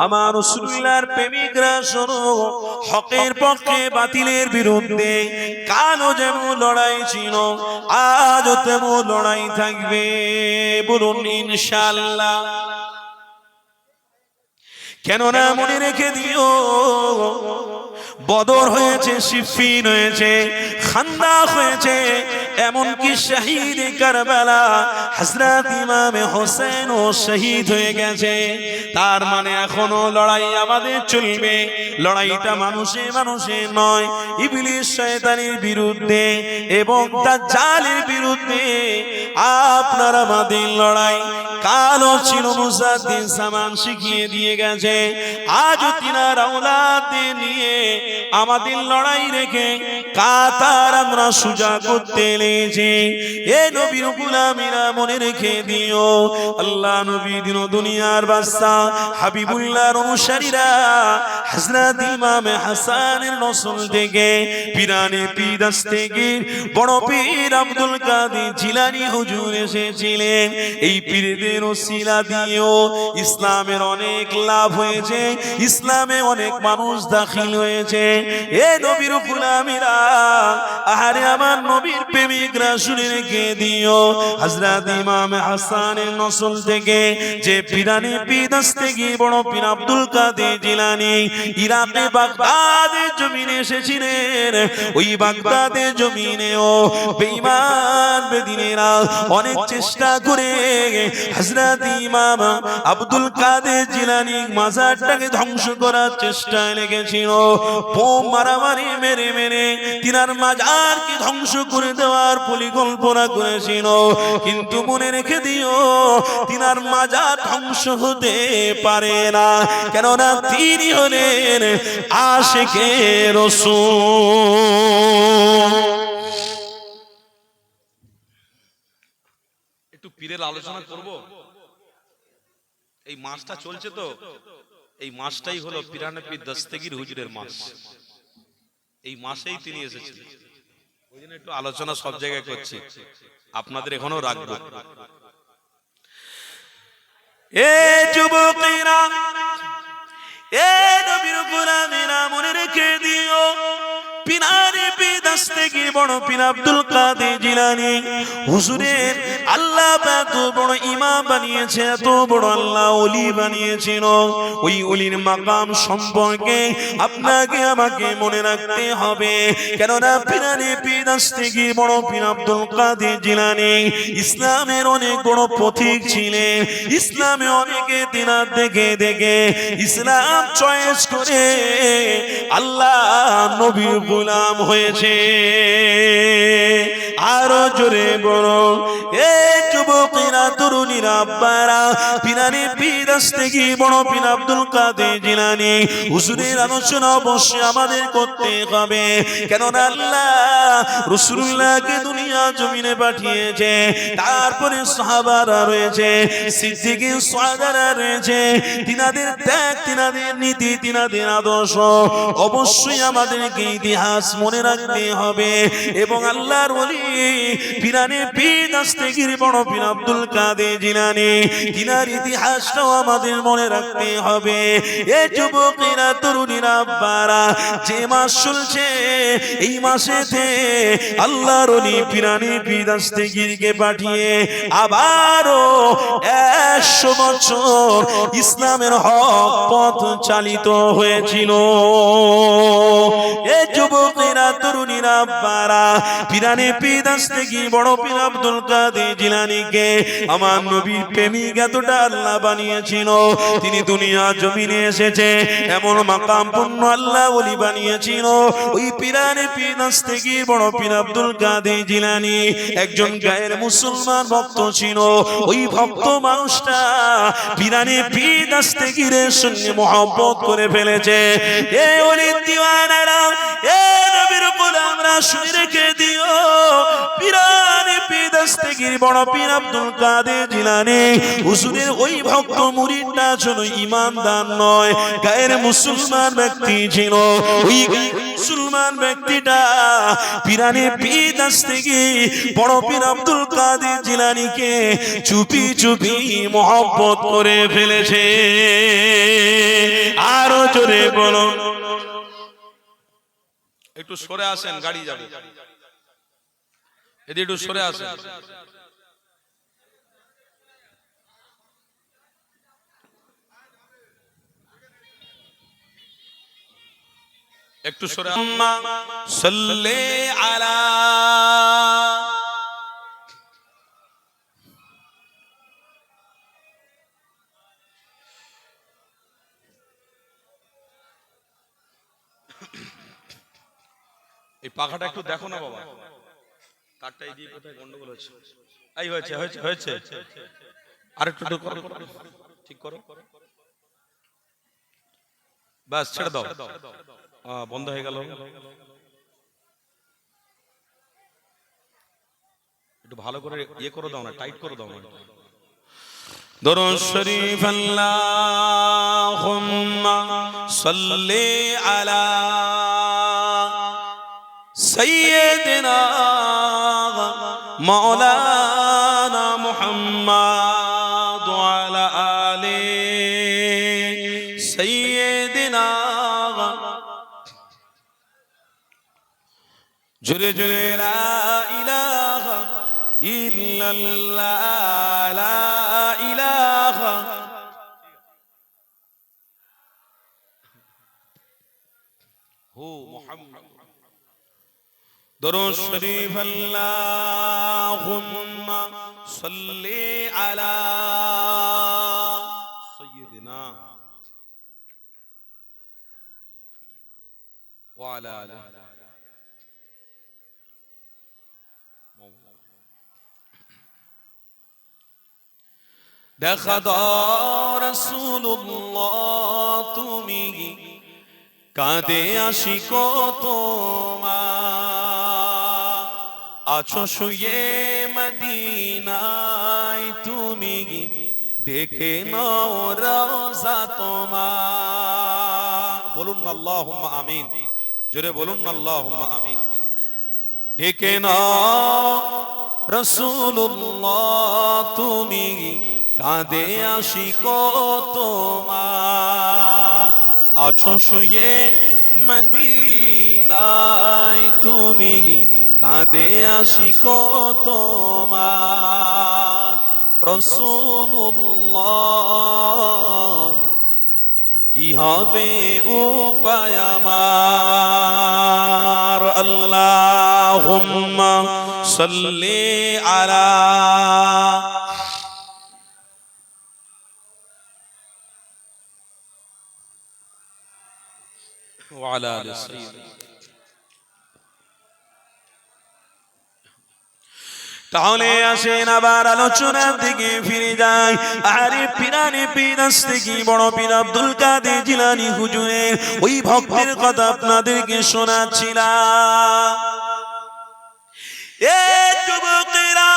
আমার রাসূলুল্লাহর প্রেমিকরা শোনো, হকের পক্ষে বাতিলের বিরুদ্ধে কালও যেমন লড়াই ছিল, আজও তেমন লড়াই থাকবে। বলুন ইনশাআল্লাহ। কেননা মনে রেখে দিও, বদর হয়েছে, সিফিন হয়েছে, খান্দাক হয়েছে, এমনকি শহীদ কারবালা হযরত ইমাম হোসেন ও শহীদ হয়ে গেছে। তার মানে এখনো লড়াই আমাদের চলবে। লড়াইটা মানুষে মানুষে নয়, ইবলিস শয়তানের বিরুদ্ধে এবং দাজ্জালের বিরুদ্ধে আপনার আমাদের লড়াই। কালও ছিল মুসাদ্দিন সামান শিখিয়ে দিয়ে গেছে, আজ তিনার আওলাদদের নিয়ে আমাদের লড়াই রেখে কাতার আমরা সুজা করতে লেগেছি। এ নবীর গোলামীরা মনে রেখে দিও, আল্লাহ নবী দিন দুনিয়ার বাদশা হাবিবুল্লাহর অনুসারীরা হযরত ইমাম হাসানের নসল থেকে পিরানে পিদাস থেকে বড় পীর আব্দুল কাদের জিলানী হুজুর এসেছিলেন। এই পীরদের ওসিলা দিয়েও ইসলামের অনেক লাভ হয়েছে, ইসলামে অনেক মানুষ দাখিল হয়েছে। এ নবীর গোলামীরা, আহারে আমার নবীর প্রেমিকরা শুনে রেখে দিও, হযরত ইমাম হাসানের নসল থেকে যে পিরানে পিদাস থেকে বড় পীর আব্দুল কাদের জিলানী ইরাকে বাগদাদের জমিনে এসেছিলেন। ওই বাগদাদের জমিনেও বেঈমান বেদিনেরা অনেক চেষ্টা করে হযরত ইমাম আব্দুল কাদের জিলানী মাজারটাকে ধ্বংস করার চেষ্টায় লেগেছিল। বোম মারামারি মেরে মেরে তিনার মাজারকে ধ্বংস করে দেওয়ার পরিকল্পনা করেছিল। কিন্তু মনে রেখে দিও, তিনার মাজার ধ্বংস হতে পারে না, কেননা তিনি হলেন আশিকে রাসূল। একটু পীরের আলোচনা করব। এই মাসটা চলছে তো, এই মাসটাই হলো পিরানে পীর দস্তগীর হুজুরের মাস। এই মাসেই তিনি এসেছেন, ওই জন্য একটু আলোচনা সব জায়গায় করছি, আপনাদের এখনো রাখবো। এ যুবকেরা, এ নবীর গোলামেরা মনে রেখে দিও, পিরানে পিদাস থেকে বড় পীর আব্দুল কাদের জিলানী হুজুরের আল্লাহ এত বড় ইমাম বানিয়েছে, এত বড় আল্লাহ ওলি বানিয়েছিল। ওই ওলির মাকাম সম্পর্কে আপনাকে আমাকে মনে রাখতে হবে, কেননা পিরানে পিদাস থেকে বড় পীর আব্দুল কাদের জিলানী ইসলামের অনেক বড় পথিক ছিলেন। ইসলামে অনেকে তিনার দেখে দেখে ইসলাম চয়েস করে আল্লাহ নবীর গোলাম হয়েছে। আরো জোরে বলো, এ যুবকেরা, তরুণীরা, আব্বারা, পিরানে পিদাস থেকে বড় পীর আব্দুল কাদের জিলানী হুজুরের আলোচনা অবশ্যই আমাদের করতে হবে, কেননা আল্লাহ রাসূলুল্লাহকে দুনিয়া জমিনে পাঠিয়েছে। তারপরে সাহাবারা রয়েছে, সিদ্দিকীন সাহাবারা রয়েছে, তিনাদের ত্যাগ, তিনাদের নীতি, তিনাদের আদর্শ অবশ্যই আমাদেরকে ইতিহাস মনে রাখতে হবে। এবং আল্লাহর ওলি পিরানে পিদাস থেকে বড় পীর আব্দুল কাদের জিলানী তিনার ইতিহাসটাও আমাদের মনে রাখতে হবে। এ যুবকেরা, তরুণীরা, আব্বারা, যে মাস চলছে এই মাসেতে আল্লাহর ওলি পিরানে পিদাস থেকে পাঠিয়ে আবারও 100 বছর ইসলামের হক পথ চালিত হয়েছিল। এ যুবকেরা, তরুণীরা, আব্বারা, পিরানে পিদাস থেকে বড় পীর আব্দুল কাদের জিলানীকে আমার নবীর প্রেমিক এতটা আল্লাহ বানিয়েছিল, তিনি দুনিয়া জমিনে এসেছে এমন মাকাম পূর্ণ আল্লাহ ওলি বানিয়েছিল। ওই পিরানে পিদাস থেকে বড় পীর আব্দুল কাদের জিলানী একজন গায়ের মুসলমান ভক্ত ছিল। ওই ভক্ত মানুষটা পিরানে পিদাস থেকে সঙ্গে মহব্বত করে ফেলেছে। এ ওলির দিওয়ানারা, এ নবীর গোলামরা শুনে রেখে দিও, পিরানে পিদাস থেকে বড় পীর আব্দুল কাদের জিলানী হুজুরের ওই ভক্ত মুরিদটা ছিল ঈমানদার নয়, গায়ের মুসলমান ব্যক্তি ছিল। ওই মুসলমান ব্যক্তিটা পিরানে পিদাস থেকে বড় পীর আব্দুল কাদের জিলানীকে চুপি চুপি মহব্বত করে ফেলেছে। জোরে বলো। একটু সরে আসেন, গাড়ি যাবে, এদিকে একটু সরে আসেন। একটু সরে সাল্লি আলা এই পাখাটা একটু দেখো না বাবা, তারটা এই দিয়ে কোথায় গন্ডগোল হচ্ছে। এই হয়েছে হয়েছে হয়েছে, আর একটু করো, ঠিক করো, বাস ছেড়ে দাও, বন্ধ হয়ে গেল। একটু ভালো করে ইয়ে করে দাও না, টাইট করে দাও না। দরুদ শরীফ আল্লাহুম্মা সাল্লি আলা সাইয়্যিদিনা মাওলানা মুহাম্মাদ ওয়া আলা আলি সাইয়্যিদিনা। জোরে জোরে লা ইলাহা ইল্লাল্লাহ, লা ইলাহা হু মুহাম্মদ। দরুদ শরীফ আল্লাহুম্মা সাল্লি আলা সাইয়্যিদিনা ওয়া আলা আলিহি। দেখা দাও রাসূলুল্লাহ তুমি কাঁদে আশিক তোমার, আছো শুয়ে মদিনায় তুমি ডেকে নাও রওজা তোমার। বলুন আল্লাহুম্মা আমিন, জোরে বলুন আল্লাহুম্মা আমিন। ডেকে নাও রাসূলুল্লাহ তুমি কাঁদে আশিক তোমার, আছো শুয়ে মদিনায় তুমি কাঁদে আশিক তোমার। রাসূলুল্লাহ কি হবে উপায় আমার, আল্লাহুম্মা সাল্লি আলা ওয়া আলা আলি সাইয়্যিদিনা। তাহলে আসেন আবার আলোচনার দিকে ফিরে যাই। আরে পিরানি পিরাস থেকে বড় পীর আব্দুল কাদের জিলানী হুজুরের ওই ভক্তের কথা আপনাদেরকে শোনাচ্ছিলাম। এ যুবকেরা,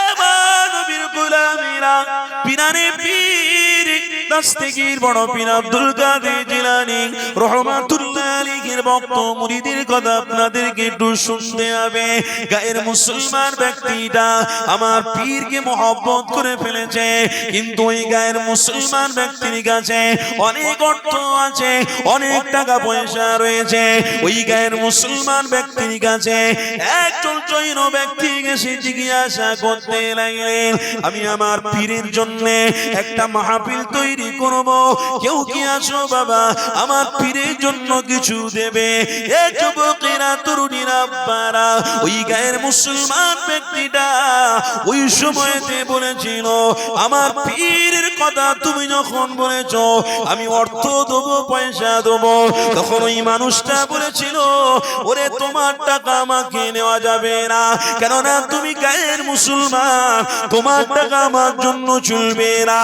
আমার নবীর গোলামেরা, পিরানি পীর দস্তগীর বড় পীর আব্দুল কাদের জিলানী রহমাতুল্লাহ আলাইহির ভক্ত মুরিদের কথা আপনাদেরকে একটু শুনতে হবে। গায়ের মুসলমান ব্যক্তিটা আমার পীরকে মহব্বত করে ফেলেছে, কিন্তু ওই গায়ের মুসলমান ব্যক্তির কাছে অনেক অর্থ আছে, অনেক টাকা পয়সা রয়েছে। ওই গায়ের মুসলমান ব্যক্তির কাছে একজন জৈন ব্যক্তি এসে জিজ্ঞাসা করতে লাগলেন, আমি আমার পীরের জন্য একটা মাহফিল তৈরি করব, কেউ কি আসো বাবা আমার পীরের জন্য কিছু দেবে? এ যুবকেরা, তরুণীরা, আব্বারা, ওই গায়ের মুসলমান ব্যক্তিটা ওই সময়তে বলেছিল, আমার পীরের কথা তুমি যখন বলেছ আমি অর্থ দেবো, পয়সা দেবো, তখন ওই মানুষটা বলেছিল, ওরে তোমার টাকা আমাকে নেওয়া যাবে না, কেননা তুমি গায়ের মুসলমান, তোমার টাকা আমার জন্য চলবে না।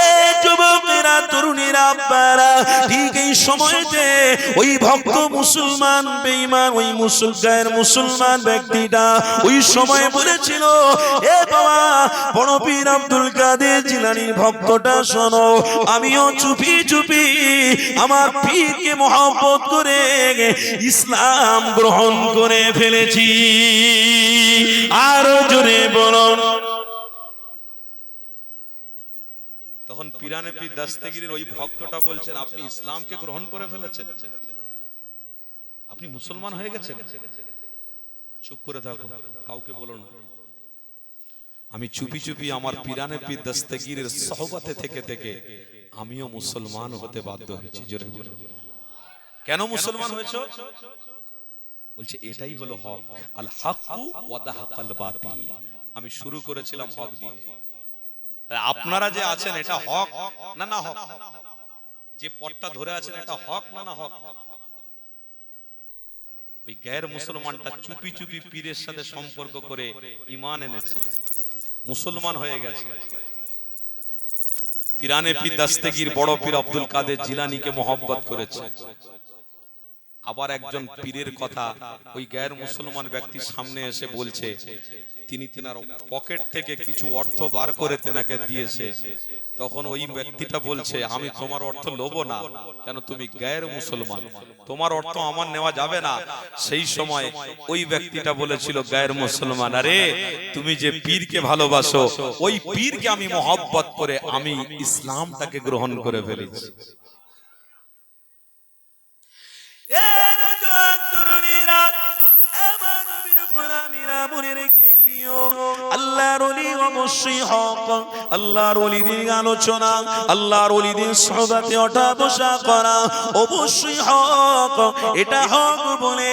এ যুবকেরা, তরুণীরা, আব্বারা, ঠিক এই সময়তে ওই ভক্ত মুসলমান বেঈমান ওই গায়ের মুসলমান ব্যক্তিটা ওই সময় বলেছিল, এ বাবা বড় পীর আব্দুল কাদের জিলানীর ভক্তটা শোনো, আমিও চুপি চুপি আমার পীরকে মহব্বত করে ইসলাম গ্রহণ করে ফেলেছি। আরো জোরে বলুন। তখন পিরানে পীর দাস্তাগীরের ওই ভক্তটা বলছেন, আপনি ইসলামকে গ্রহণ করে ফেলেছেন, আপনি মুসলমান হয়ে গেছেন। চুপ করে থাকো, কাউকে বলো না। আমি চুপি চুপি আমার পিরানে পীর দাস্তাগীরের সহবতে থেকে থেকে আমিও মুসলমান হতে বাধ্য হয়েছি। জোরে বলো, কেন মুসলমান হয়েছো? বলছে এটাই হলো হক, আল হাক্কু ওয়া দাহাকাল বাতিল। আমি শুরু করেছিলাম হক দিয়ে, তাই আপনারা যে আছেন এটা হক না না হক? যে পথটা ধরে আছেন এটা হক না না হক? ওই গায়ের মুসলমানটা চুপি চুপি পীরের সাথে সম্পর্ক করে ঈমান এনেছে, মুসলমান হয়ে গেছে। পিরানে পীর দাস্তাগীর বড় পীর আব্দুল কাদের জিলানীকে মহব্বত করেছে। আবার একজন পীরের কথা ওই গায়ের মুসলমান ব্যক্তির সামনে এসে বলছে, তিনি তেনার পকেট থেকে কিছু অর্থ বার করে তেনাকে দিয়েছে। তখন ওই ব্যক্তিটা বলছে, আমি তোমার অর্থ লোভ না, কেন তুমি গায়ের মুসলমান, তোমার অর্থ আমার নেওয়া যাবে না। সেই সময় ওই ব্যক্তিটা বলেছিল, গায়ের মুসলমান, আরে তুমি যে পীরকে ভালোবাসো, ওই পীরকে আমি মহব্বত করে আমি ইসলামটাকে গ্রহণ করে ফেলেছি। আল্লাহর ওলি অবশ্যই হক। আল্লাহর ওলিদের আলোচনা, আল্লাহর ওলিদের সোহবতে ওঠা বসা করা অবশ্যই হক। এটা হক বলে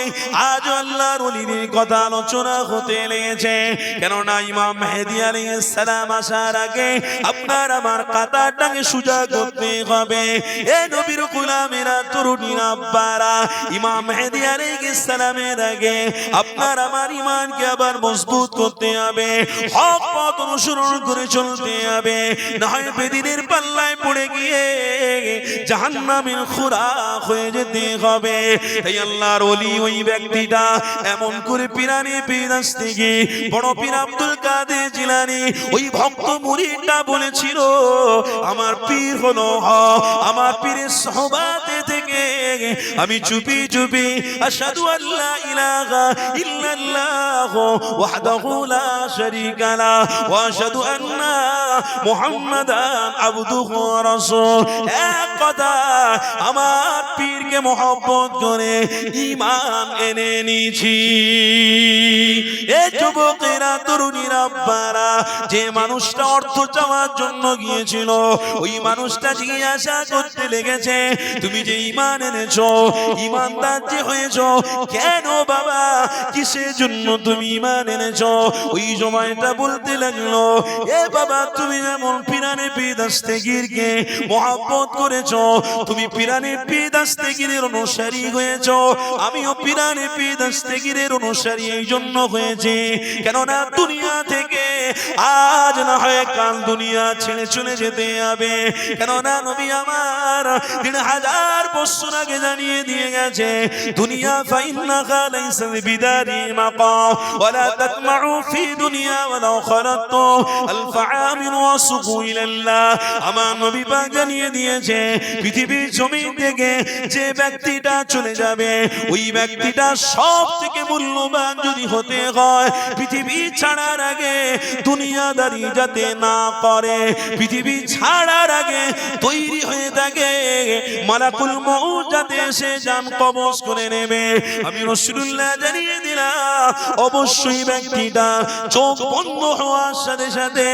আজ আল্লাহর ওলিদের কথা আলোচনা হতে লেগেছে। কেননা ইমাম মেহেদী আলাইহিস সালাম আসার আগে আপনার আমার কাতারটাকে সোজা করতে হবে। এ নবীর গোলামেরা, তরুণীরা, আব্বারা, ইমাম মেহেদী আলাইহিস সালামের আগে আপনার আমার ঈমানকে আবার মজবুত করতে হবে, হক পথ অনুসরণ করে চলতে হবে, না হয় বেদিনের পাল্লায় পড়ে গিয়ে জাহান্নামের খোরাক হয়ে যেতে হবে। তাই আল্লাহর ওলি ওই ব্যক্তিটা এমন করে পিরানে পীর দাস্তাগীর বড় পীর আব্দুল কাদের জিলানী ওই ভক্ত মুরিদটা বলেছিল, আমার পীর হলো হক। আমার পীরের সোহবতে থেকে আমি চুপি চুপি আশহাদু আল্লা ইলাহা ইল্লাল্লাহ ওয়াহদাহু লা শারীকা লা ওয়া আশহাদু আন্না মুহাম্মাদান আবদুহু ওয়া রাসূল। এক কথা, আমার পীরকে মহব্বত করে ঈমান এনে নিয়েছি। এ যুবকেরা, তরুণীরা, আব্বারা, যে মানুষটা অর্থ চাওয়ার জন্য গিয়েছিল, ওই মানুষটা জিজ্ঞাসা করতে লেগেছে, তুমি যে ঈমান এনেছো, ঈমানদার যে হয়েছো, কেন বাবা, কিসের জন্য তুমি ঈমান এনেছো? ওই সময়টা বলতে লাগলো, এ বাবা, তুমি যেমন পিরানে পীর দাস্তাগীরকে মহব্বত করেছো, তুমি পিরানে পীর দাস্তাগীরের অনুসারী হয়েছো, আমিও পিরানে পীর দাস্তাগীরের অনুসারী এই জন্য হয়েছি। কেননা দুনিয়া থেকে আজ না হয় কাল দুনিয়া ছেড়ে চলে যেতে হবে। কেননা নবী আমার ৩০০০ বছর আগে জানিয়ে দিয়ে গেছে, দুনিয়া ফাইন্নাহা লাইসা বিদারি মাকাম ওয়ালা তাতমাউ ফি দুনিয়া ওয়ালাউ খালাতু আলফ আমিন ওয়াসুকু ইলাল্লাহ। আমার নবী পাক জানিয়ে দিয়েছে, পৃথিবীর জমিন থেকে যে ব্যক্তিটা চলে যাবে, ওই ব্যক্তিটা সব থেকে মূল্যবান যদি হতে হয়, পৃথিবী ছাড়ার আগে দুনিয়াদারি যাতে না করে, পৃথিবী ছাড়ার আগে তৈরি হয়ে থাকে মালাকুল মউত যাতে এসে জান কবজ করে নেবে। আমি রাসূলুল্লাহ জানিয়ে দিলাম, অবশ্যই ব্যক্তিটা চোখ বন্ধ হওয়ার সাথে সাথে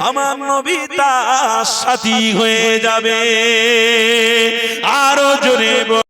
আমার নবী তার সাথী হয়ে যাবে।